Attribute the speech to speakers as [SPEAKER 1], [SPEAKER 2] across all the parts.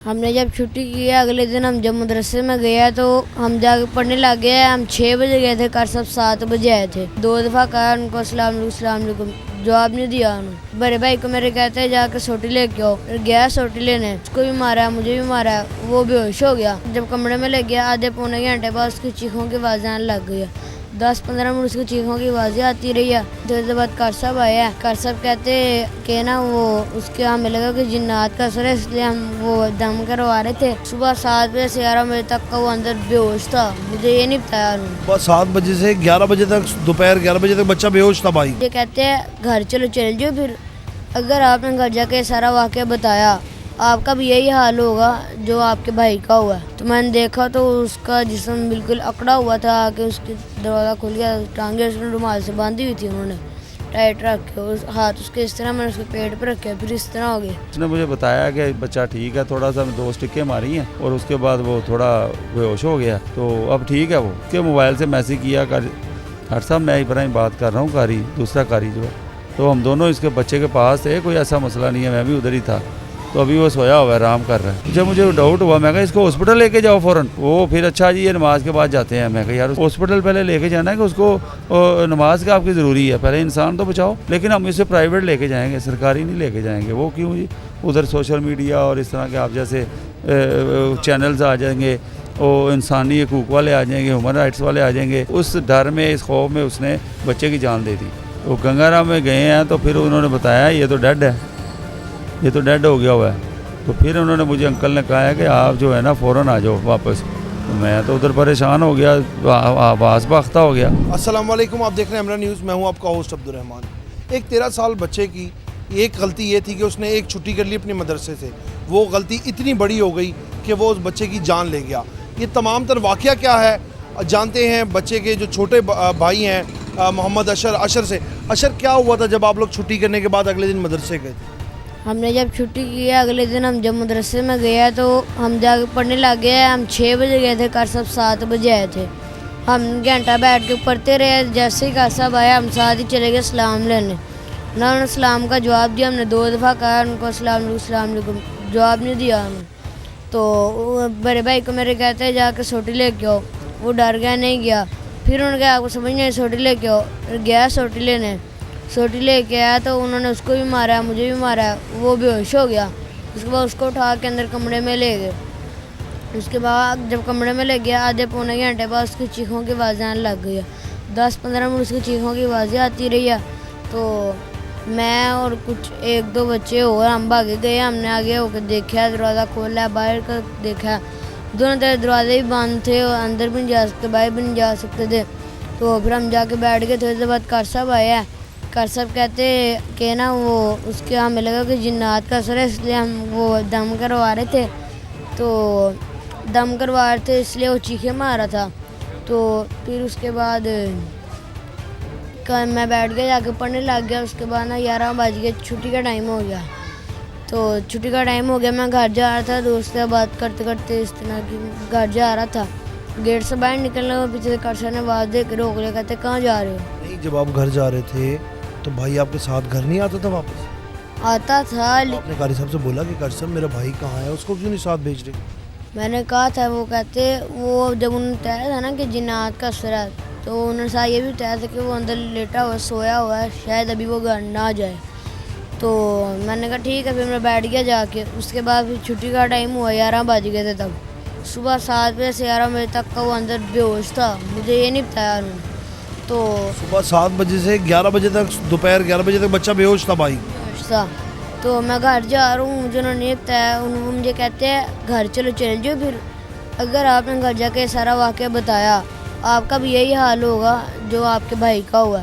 [SPEAKER 1] हमने जब छुट्टी की है अगले दिन हम जब मदरसे में गया तो हम जाके पढ़ने लग गए। हम 6 बजे गए थे, कर सब 7 बजे आए थे। 2 दफ़ा कहा उनको अस्सलाम वालेकुम, जवाब नहीं दिया उन्होंने। बड़े भाई को मेरे कहते हैं जाकर सोटी लेके आओ, फिर गया सोटी लेने, उसको भी मारा, मुझे भी मारा, वो बेहोश हो गया। जब कमरे में ले गया आधे पौने घंटे बाद उसकी चीखों की आवाज़ आने लग गई। 10-15 मिनट उसकी चीखों की आवाज़ें आती रही है। थोड़ी देर बाद कार साहब आया। कार साहब कहते कि ना वो उसके हमें लगा कि जिन्नात का असर है, इसलिए हम वो दम करवा रहे थे। सुबह 7 बजे से 11 बजे तक का वो अंदर बेहोश था। मुझे ये नहीं बताया उन्होंने।
[SPEAKER 2] सुबह 7 बजे से 11 बजे तक, दोपहर 11 बजे तक बच्चा बेहोश था भाई।
[SPEAKER 1] ये कहते हैं घर चलो चल जाओ, फिर अगर आपने घर जाके सारा वाक़या बताया आपका भी यही हाल होगा जो आपके भाई का हुआ। तो मैंने देखा तो उसका जिस्म बिल्कुल अकड़ा हुआ था कि उसकी दरवाज़ा खुल गया, टांगे उसने रुमाल से बांधी हुई थी उन्होंने टाइट रख के, उस हाथ उसके इस तरह मैंने उसके पेट पर रखे, फिर इस तरह हो गए।
[SPEAKER 3] उसने मुझे बताया कि बच्चा ठीक है, थोड़ा सा 2 स्टिकें मारी हैं और उसके बाद वो थोड़ा बेहोश हो गया, तो अब ठीक है। वो उसके मोबाइल से मैसेज किया हर साहब मैं इब्राहिम बात कर रहा हूँ, कारी दूसरा कारी जो है, तो हम दोनों इसके बच्चे के पास थे, कोई ऐसा मसला नहीं है, मैं भी उधर ही था। तो अभी वो सोया हुआ है, आराम कर रहा है। जब मुझे डाउट हुआ मैं कहा इसको हॉस्पिटल लेके जाओ फ़ौरन। वो फिर अच्छा जी ये नमाज के बाद जाते हैं। मैं कहा यार हॉस्पिटल पहले लेके जाना है कि उसको नमाज का आपकी ज़रूरी है, पहले इंसान तो बचाओ। लेकिन हम इसे प्राइवेट लेके जाएंगे, सरकारी नहीं लेके जाएंगे। वो क्यों जी? उधर सोशल मीडिया और इस तरह के आप जैसे चैनल्स आ जाएंगे, वो इंसानी हकूक़ वाले आ जाएंगे, ह्यूमन राइट्स वाले आ जाएंगे। उस डर में, इस खौफ में उसने बच्चे की जान दे दी। वो गंगाराम में गए हैं तो फिर उन्होंने बताया ये तो डेड है, ये तो डेड हो गया हुआ है। तो फिर उन्होंने मुझे अंकल ने कहा है कि आप जो है ना फ़ौरन आ जाओ वापस। तो मैं तो उधर परेशान हो गया, आवाज़ बाख्ता हो गया।
[SPEAKER 2] अस्सलाम वालेकुम, आप देख रहे हैं हमरा न्यूज़। मैं हूं आपका होस्ट अब्दुर्रहमान। एक 13 साल बच्चे की एक गलती ये थी कि उसने एक छुट्टी कर ली अपने मदरसे से। वो गलती इतनी बड़ी हो गई कि वो उस बच्चे की जान ले गया। ये तमाम तर वाक़या क्या है जानते हैं बच्चे के जो छोटे भाई हैं मोहम्मद अशर से। अशर, क्या हुआ था जब आप लोग छुट्टी करने के बाद अगले दिन मदरसे गए थे?
[SPEAKER 1] हमने जब छुट्टी की है अगले दिन हम जब मदरसे में गया तो हम जाके पढ़ने लग गए। हम 6 बजे गए थे, कर सब 7 बजे आए थे। हम घंटा बैठ के पढ़ते रहे। जैसे ही कार साहब आया हम साथ ही चले गए सलाम लेने। ना उन्होंने सलाम का जवाब दिया। हमने 2 दफ़ा कहा उनको अस्सलाम वालेकुम, जवाब नहीं दिया उन्होंने। तो बड़े भाई को मेरे कहते हैं जाकर सोटी लेके आओ, वो डर गया, नहीं गया। फिर उन्होंने कहा आपको समझ नहीं, सोटी लेके आओ, फिर गया सोटी लेने, सोटी लेके आया तो उन्होंने उसको भी मारा, मुझे भी मारा, वो बेहोश हो गया। उसके बाद उसको उठा के अंदर कमरे में ले गए। उसके बाद जब कमरे में ले गया आधे पौने घंटे बाद उसकी चीखों की आवाज़ें आने लग गई। 10-15 मिनट उसकी चीखों की आवाज़ें आती रही है। तो मैं और कुछ 1-2 बच्चे और हम भागे गए। हमने आगे होकर देखा, दरवाज़ा खोला, बाहर का देखा, दोनों तरफ दरवाजे भी बंद थे और अंदर भी नहीं जा सकते, बाहर भी नहीं जा सकते थे। तो फिर हम जाके बैठ गए। थोड़ी देर बाद कार साहब आया। कार साहब कहते कि ना वो उसके हमें लगा कि जिन्नात का असर है, इसलिए हम वो दम करवा रहे थे। तो दम करवा रहे थे इसलिए वो चीखे मारा था। तो फिर उसके बाद मैं बैठ गया, जाके पढ़ने लग गया। उसके बाद ना 11 बज गए, छुट्टी का टाइम हो गया। तो छुट्टी का टाइम हो गया, मैं घर जा रहा था, दोस्त से बात करते करते इस तरह की घर जा रहा था। गेट से बाहर निकलने में पीछे कार साहब ने आवाज़ दे के रोक लिया। कहते कहाँ जा रहे हो?
[SPEAKER 2] नहीं, जब आप घर जा रहे थे तो भाई आपके साथ घर नहीं आता था वापस?
[SPEAKER 1] आता था।
[SPEAKER 2] आपने कारी साहब से बोला कि कारी साहब मेरा भाई कहाँ है, उसको क्यों नहीं साथ भेज रहे?
[SPEAKER 1] मैंने कहा था। वो कहते वो जब उन्होंने बताया था ना कि जिन्नात का असर है, तो उन्होंने साथ ये भी बताया था कि वो अंदर लेटा हुआ सोया हुआ है, शायद अभी वो घर ना जाए। तो मैंने कहा ठीक है, फिर मैं बैठ गया जाके। उसके बाद फिर छुट्टी का टाइम हुआ, 11 बज गए थे तब। सुबह 7 बजे से 11 बजे तक का वो अंदर बेहोश था। मुझे ये नहीं बताया उन्होंने। तो
[SPEAKER 2] सुबह 7 बजे से 11 बजे तक, दोपहर 11 बजे तक बच्चा बेहोश था भाई।
[SPEAKER 1] था। तो मैं घर जा रहा हूँ, मुझे उन्होंने नहीं बताया। उन्होंने मुझे कहते हैं घर चलो चल जाओ, फिर अगर आपने घर जाके सारा वाक़या बताया आपका भी यही हाल होगा जो आपके भाई का हुआ।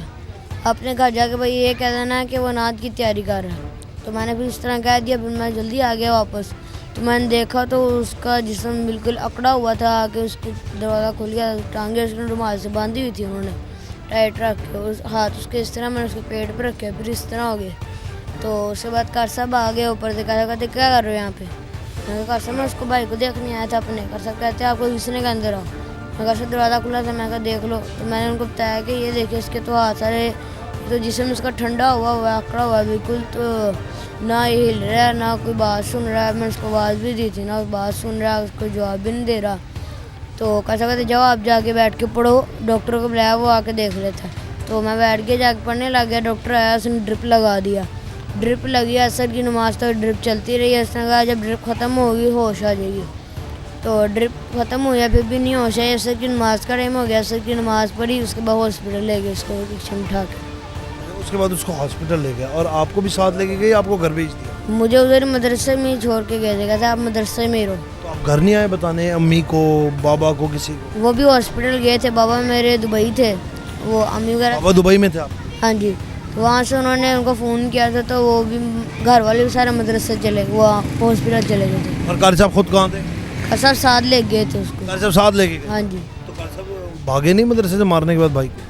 [SPEAKER 1] अपने घर जाके भाई ये कह देना कि वो नात की तैयारी कर रहा है। तो मैंने फिर इस तरह कह दिया। फिर मैं जल्दी आ गया वापस। तो मैंने देखा तो उसका जिस्म बिल्कुल अकड़ा हुआ था कि उसकी दरवाज़ा खुल गया, टांगे उसने रुमाल से बांधी हुई थी उन्होंने टाइट रख के, उस हाथ उसके इस तरह मैंने उसके पेट पर रखे, फिर इस तरह हो गए। तो उसके बाद कार साहब आ गए ऊपर से। कहते क्या कर रहे हो यहाँ पे? मैं कार साहब मैं उसको भाई को देखने आया था अपने। कार साहब कहते आपको किसने के अंदर आओ? मैं कार साहब दरवाज़ा खुला था, मैं कहा देख लो। तो मैंने उनको बताया कि ये देखिए इसके तो हाथ सारे, तो जिसम उसका ठंडा हुआ है, अकड़ा हुआ है बिल्कुल। तो ना ये हिल रहा है, ना कोई बात सुन रहा है। मैं उसको आवाज़ भी दी थी ना, बात सुन रहा है, उसको जवाब भी नहीं दे रहा। तो कैसा कहते जाओ आप जाके बैठ के पढ़ो, डॉक्टर को बुलाया, वो आके देख लेता है। तो मैं बैठ के जाके पढ़ने लग गया। डॉक्टर आया, उसने ड्रिप लगा दिया। ड्रिप लगी, असर की नमाज तक ड्रिप चलती रही। उसने कहा जब ड्रिप ख़त्म होगी होश आ जाएगी। तो ड्रिप ख़त्म हो गया, फिर भी नहीं होश आई। असर की नमाज का टाइम हो गया, असर की नमाज पढ़ी, उसके बाद हॉस्पिटल ले गए उसको रिक्शा में उठा के।
[SPEAKER 2] उसके बाद उसको हॉस्पिटल ले गया और आपको भी साथ लेके गए, आपको घर भेज दिया?
[SPEAKER 1] मुझे उधर मदरसे में ही छोड़ के गए थे, कहते आप मदरसे में ही रहो।
[SPEAKER 2] तो आप घर नहीं आए बताने अम्मी को, बाबा को, किसी को?
[SPEAKER 1] वो भी हॉस्पिटल गए थे। बाबा मेरे दुबई थे, वो अम्मी वगैरह।
[SPEAKER 2] बाबा दुबई में थे आप?
[SPEAKER 1] हाँ जी। तो वहाँ से उन्होंने उनको फ़ोन किया था, तो वो भी घर वाले भी सारे मदरसे चले, वो हॉस्पिटल चले गए थे।
[SPEAKER 2] और कारी साहब खुद कहाँ थे?
[SPEAKER 1] सब साथ ले गए थे उसको।
[SPEAKER 2] कारी साहब साथ लेके गए?
[SPEAKER 1] हाँ जी।
[SPEAKER 2] तो कारी साहब भागे नहीं मदरसे से मारने के बाद भाई को?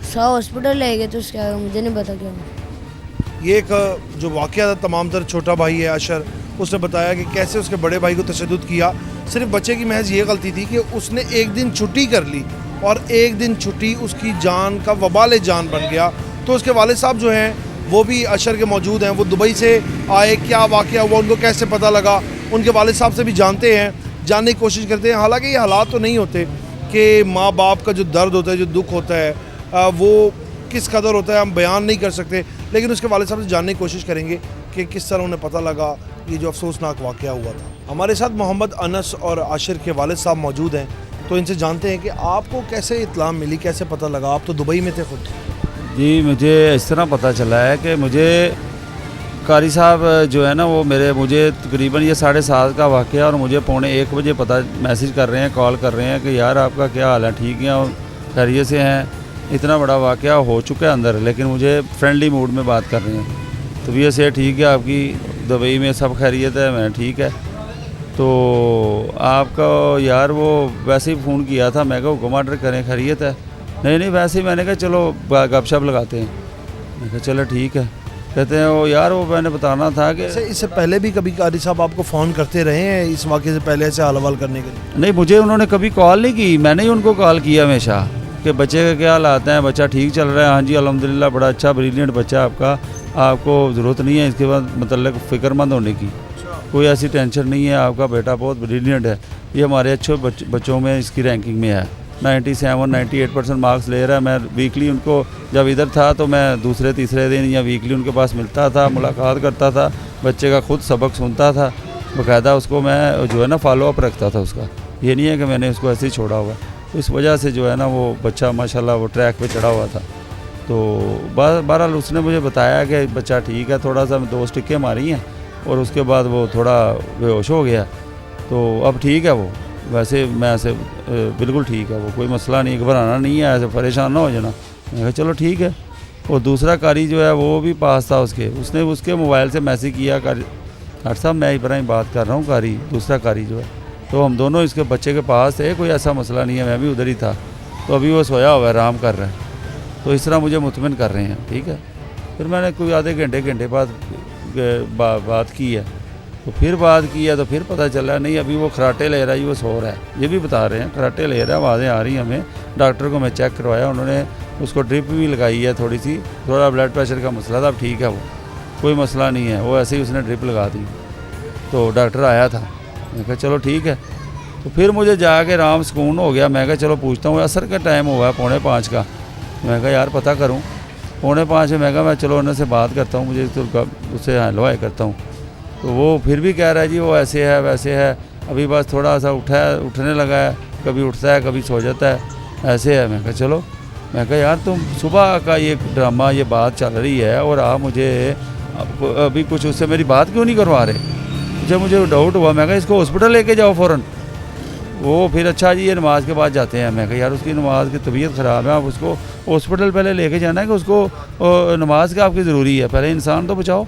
[SPEAKER 1] सब हॉस्पिटल ले गए थे, उसके आगे मुझे नहीं पता क्या हुआ।
[SPEAKER 2] ये एक जो वाक़या था, तमाम तर छोटा भाई है अशर, उसने बताया कि कैसे उसके बड़े भाई को तशद्दुद किया। सिर्फ बच्चे की महज ये गलती थी कि उसने एक दिन छुट्टी कर ली और एक दिन छुट्टी उसकी जान का वबाल जान बन गया। तो उसके वालिद साहब जो हैं वो भी अशर के मौजूद हैं। वो दुबई से आए, क्या वाक़या हुआ, उनको कैसे पता लगा, उनके वालिद साहब से भी जानते हैं, जानने की कोशिश करते हैं। हालांकि ये हालात तो नहीं होते कि माँ बाप का जो दर्द होता है, जो दुख होता है, वो किस कदर होता है हम बयान नहीं कर सकते। लेकिन उसके वालिद साहब से जानने की कोशिश करेंगे कि किस तरह उन्हें पता लगा ये जो अफसोसनाक वाक़या हुआ था। हमारे साथ मोहम्मद अनस और आशिर के वालिद साहब मौजूद हैं, तो इनसे जानते हैं कि आपको कैसे इत्तला मिली, कैसे पता लगा? आप तो दुबई में थे खुद।
[SPEAKER 3] जी, मुझे इस तरह पता चला है कि मुझे कारी साहब जो है ना वो मुझे तकरीबन ये 7:30 का वाक़या और मुझे 12:45 बजे पता मैसेज कर रहे हैं, कॉल कर रहे हैं कि यार आपका क्या हाल है, ठीक है और खैरियत से हैं। इतना बड़ा वाक़या हो चुका है अंदर, लेकिन मुझे फ्रेंडली मूड में बात कर रहे हैं। तबीयत से ठीक है आपकी, दुबई में सब खैरियत है? मैं ठीक है। तो आपका यार वो वैसे ही फ़ोन किया था, मैं कहा हुक्म ऑर्डर करें, खैरियत है? नहीं वैसे ही। मैंने कहा चलो गपशप लगाते हैं। मैं कहा चलो ठीक है। कहते हैं वो यार वो मैंने बताना था कि
[SPEAKER 2] इससे पहले भी कभी कारी साहब आपको फ़ोन करते रहे हैं इस वाक़े से पहले से हाल हवाल करने के लिए?
[SPEAKER 3] नहीं, मुझे उन्होंने कभी कॉल नहीं की, मैंने ही उनको कॉल किया हमेशा कि बच्चे का क्या हालात हैं, बच्चा ठीक चल रहा है? हाँ जी अल्हम्दुलिल्लाह, बड़ा अच्छा ब्रिलियंट बच्चा आपका, आपको ज़रूरत नहीं है इसके बाद मतलब फ़िक्रमंद होने की, कोई ऐसी टेंशन नहीं है, आपका बेटा बहुत ब्रिलियंट है। ये हमारे अच्छे बच्चों में इसकी रैंकिंग में है, 97-98% मार्क्स ले रहा है। मैं वीकली उनको जब इधर था तो मैं दूसरे तीसरे दिन या वीकली उनके पास मिलता था, मुलाकात करता था, बच्चे का खुद सबक सुनता था, बाकायदा उसको मैं जो है ना फॉलो अप रखता था उसका। ये नहीं है कि मैंने उसको ऐसे ही छोड़ा हुआ। तो इस वजह से जो है ना वो बच्चा माशाल्लाह वो ट्रैक पे चढ़ा हुआ था। तो बहरहाल उसने मुझे बताया कि बच्चा ठीक है, थोड़ा सा 2 स्टिकें मारी हैं और उसके बाद वो थोड़ा बेहोश हो गया। तो अब ठीक है वो, वैसे मैं ऐसे बिल्कुल ठीक है, वो कोई मसला नहीं, घबराना नहीं है, ऐसे परेशान ना हो जाना। मैं कहा चलो ठीक है। और दूसरा कारी जो है वो भी पास था उसने उसके मोबाइल से मैसेज किया, डॉक्टर साहब मैं इब्राहिम बात कर रहा हूँ, कारी दूसरा कारी जो है। तो हम दोनों इसके बच्चे के पास थे, कोई ऐसा मसला नहीं है, मैं भी उधर ही था। तो अभी वो सोया हुआ है, आराम कर रहा है। तो इस तरह मुझे मुतमिन कर रहे हैं, ठीक है। फिर मैंने कोई आधे घंटे बाद बात की है, तो फिर बात की है तो फिर पता चला नहीं अभी वो खराटे ले रहा है, वो सो रहा है, ये भी बता रहे हैं खराटे ले रहा है, आवाज़ें आ रही हैं हमें। डॉक्टर को मैं चेक करवाया, उन्होंने उसको ड्रिप भी लगाई है थोड़ी सी, थोड़ा ब्लड प्रेशर का मसला था, अब ठीक है, वो कोई मसला नहीं है, वो ऐसे ही उसने ड्रिप लगा दी। तो डॉक्टर आया था, मैं कहा चलो ठीक है। तो फिर मुझे जाके आराम सुकून हो गया। मैं कहा चलो पूछता हूँ, असर का टाइम हुआ है 4:45 का। मैं कहा यार पता करूँ, 4:45 में मैं कहा मैं चलो उन्होंने से बात करता हूँ, मुझे तो उससे हलवाई करता हूँ। तो वो फिर भी कह रहा है जी वो ऐसे है वैसे है, अभी बस थोड़ा सा उठने लगा है, कभी उठता है कभी सो जाता है, ऐसे है। मैं कहा चलो, मैं कहा यार तुम सुबह का ये ड्रामा ये बात चल रही है और आप मुझे अभी कुछ उससे मेरी बात क्यों नहीं करवा रहे? जब मुझे डाउट हुआ मैं कहा इसको हॉस्पिटल लेके जाओ फ़ौरन। वो फिर अच्छा जी ये नमाज के बाद जाते हैं। मैं कहा यार उसकी नमाज की तबीयत ख़राब है, आप उसको हॉस्पिटल पहले लेके जाना है कि उसको नमाज का आपकी ज़रूरी है, पहले इंसान तो बचाओ।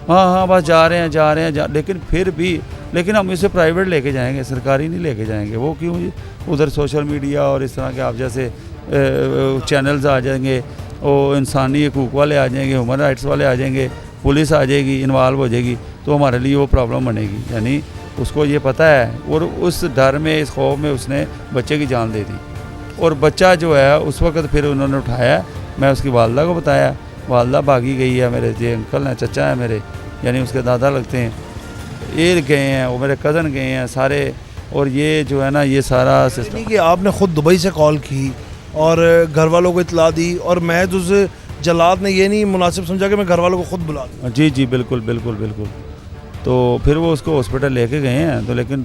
[SPEAKER 3] हाँ बस जा रहे हैं लेकिन फिर भी हम इसे प्राइवेट लेके जाएंगे, सरकारी नहीं लेके जाएंगे। वो क्यों जी? उधर सोशल मीडिया और इस तरह के आप जैसे चैनल्स आ जाएंगे, वो इंसानी हकूक़ वाले आ जाएंगे, ह्यूमन राइट्स वाले आ जाएंगे, पुलिस आ जाएगी, इन्वॉल्व हो जाएगी, तो हमारे लिए वो प्रॉब्लम बनेगी। यानी उसको ये पता है और उस डर में इस खौफ में उसने बच्चे की जान दे दी। और बच्चा जो है उस वक्त फिर उन्होंने उठाया, मैं उसकी वालदा को बताया, वालदा भागी गई है, मेरे जो अंकल हैं चचा हैं मेरे, यानी उसके दादा लगते हैं, ये गए हैं, वो मेरे कज़न गए हैं सारे। और ये जो है ना ये सारा सिस्टम
[SPEAKER 2] नहीं कि आपने ख़ुद दुबई से कॉल की और घर वालों को इतला दी और महज उस जलाद ने ये नहीं मुनासिब समझा कि मैं घर वालों को ख़ुद बुला दूँ।
[SPEAKER 3] जी जी बिल्कुल बिल्कुल बिल्कुल। तो फिर वो उसको हॉस्पिटल लेके गए हैं, तो लेकिन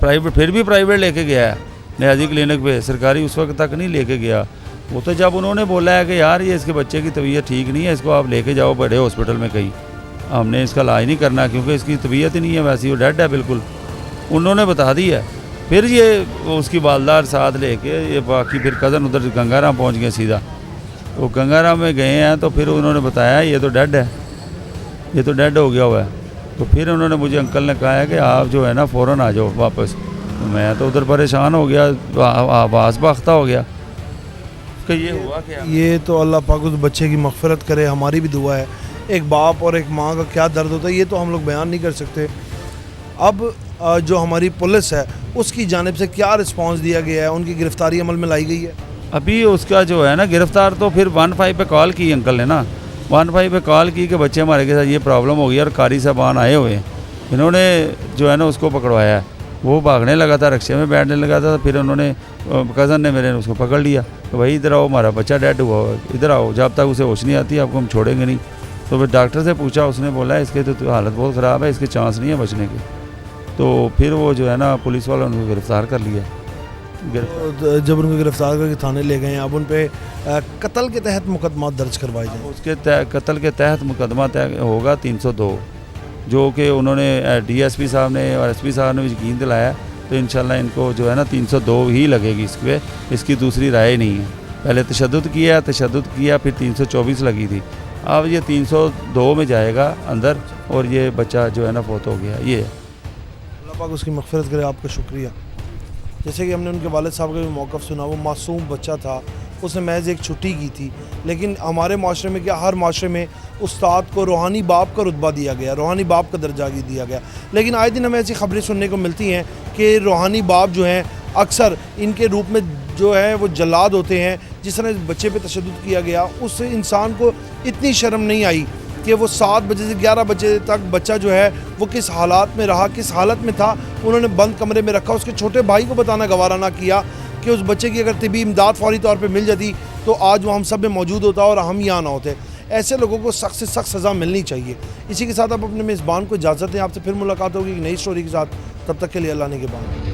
[SPEAKER 3] प्राइवेट फिर भी प्राइवेट लेके गया है, न्याजी क्लिनिक पे, सरकारी उस वक्त तक नहीं लेके गया। वो तो जब उन्होंने बोला है कि यार ये इसके बच्चे की तबीयत ठीक नहीं है, इसको आप लेके जाओ बड़े हॉस्पिटल में कहीं, हमने इसका इलाज नहीं करना क्योंकि इसकी तबीयत ही नहीं है, वैसे वो डेड है बिल्कुल, उन्होंने बता दी है। फिर ये उसकी वालदार साथ लेके ये बाकी फिर कज़न उधर गंगाराम पहुंच गए सीधा। वो गंगाराम में गए हैं तो फिर उन्होंने बताया ये तो डेड है, ये तो डेड हो गया हुआ है। तो फिर उन्होंने मुझे अंकल ने कहा है कि आप जो है ना फ़ौरन आ जाओ वापस। तो मैं तो उधर परेशान हो गया, आवाज़ बाख्ता हो गया कि ये हुआ क्या।
[SPEAKER 2] ये तो अल्लाह पाक उस बच्चे की मग़फ़िरत करे, हमारी भी दुआ है। एक बाप और एक माँ का क्या दर्द होता है ये तो हम लोग बयान नहीं कर सकते। अब जो हमारी पुलिस है उसकी जानिब से क्या रिस्पांस दिया गया है, उनकी गिरफ्तारी अमल में लाई गई है?
[SPEAKER 3] अभी उसका जो है ना गिरफ्तार तो फिर 15 पे कॉल की अंकल ने ना, 15 पे कॉल की कि बच्चे हमारे के साथ ये प्रॉब्लम हो गई और कारी साहबान आए हुए हैं, इन्होंने जो है ना उसको पकड़वाया है। वो भागने लगा था, रिक्शे में बैठने लगा था, फिर उन्होंने कज़न ने मेरे उसको पकड़ लिया तो भाई इधर आओ, हमारा बच्चा डेड हुआ हुआ है, इधर आओ, जब तक उसे होश नहीं आती आपको हम छोड़ेंगे नहीं। तो फिर डॉक्टर से पूछा, उसने बोला इसके तो हालत बहुत ख़राब है, इसके चांस नहीं है बचने के। तो फिर वो जो है ना पुलिस वालों ने उनको गिरफ़्तार कर लिया।
[SPEAKER 2] तो जब उनको गिरफ्तार करके थाने ले गए, अब उन पे कत्ल के तहत मुकदमा दर्ज करवाए जाए।
[SPEAKER 3] उसके कत्ल के तहत मुकदमा तय होगा 302, जो कि उन्होंने डीएसपी साहब ने और एसपी साहब ने यकीन दिलाया। तो इंशाल्लाह इनको जो है ना 302 ही लगेगी इस पर, इसकी दूसरी राय नहीं है। पहले तशद्दुद किया फिर 324 लगी थी, अब ये 302 में जाएगा अंदर और ये बच्चा जो है ना फौत हो गया। ये
[SPEAKER 2] अल्लाह पाक उसकी मग़फ़िरत करे। आपका शुक्रिया। जैसे कि हमने उनके वालिद साहब का भी मौक़िफ़ सुना, वो मासूम बच्चा था, उसने महज एक छुट्टी की थी। लेकिन हमारे माशरे में क्या, हर माशरे में उस्ताद को रूहानी बाप का रुतबा दिया गया, रूहानी बाप का दर्जा दिया गया। लेकिन आए दिन हमें ऐसी खबरें सुनने को मिलती हैं कि रूहानी बाप जो हैं अक्सर इनके रूप में जो है वो जल्लाद होते हैं। जिस तरह इस बच्चे पे तशद्दुद किया गया, उस इंसान को इतनी शर्म नहीं आई कि वो 7 बजे से 11 बजे तक बच्चा जो है वो किस हालात में रहा, किस हालत में था, उन्होंने बंद कमरे में रखा। उसके छोटे भाई को बताना गवारा ना किया कि उस बच्चे की अगर तिबी इमदाद फौरी तौर पे मिल जाती तो आज वो हम सब में मौजूद होता और हम यहाँ ना होते। ऐसे लोगों को सख्त से सख्त सज़ा मिलनी चाहिए। इसी के साथ आप अपने मेज़बान को इजाज़त दें, आपसे फिर मुलाकात होगी एक नई स्टोरी के साथ। तब तक के लिए अल्लाह ने के बाद।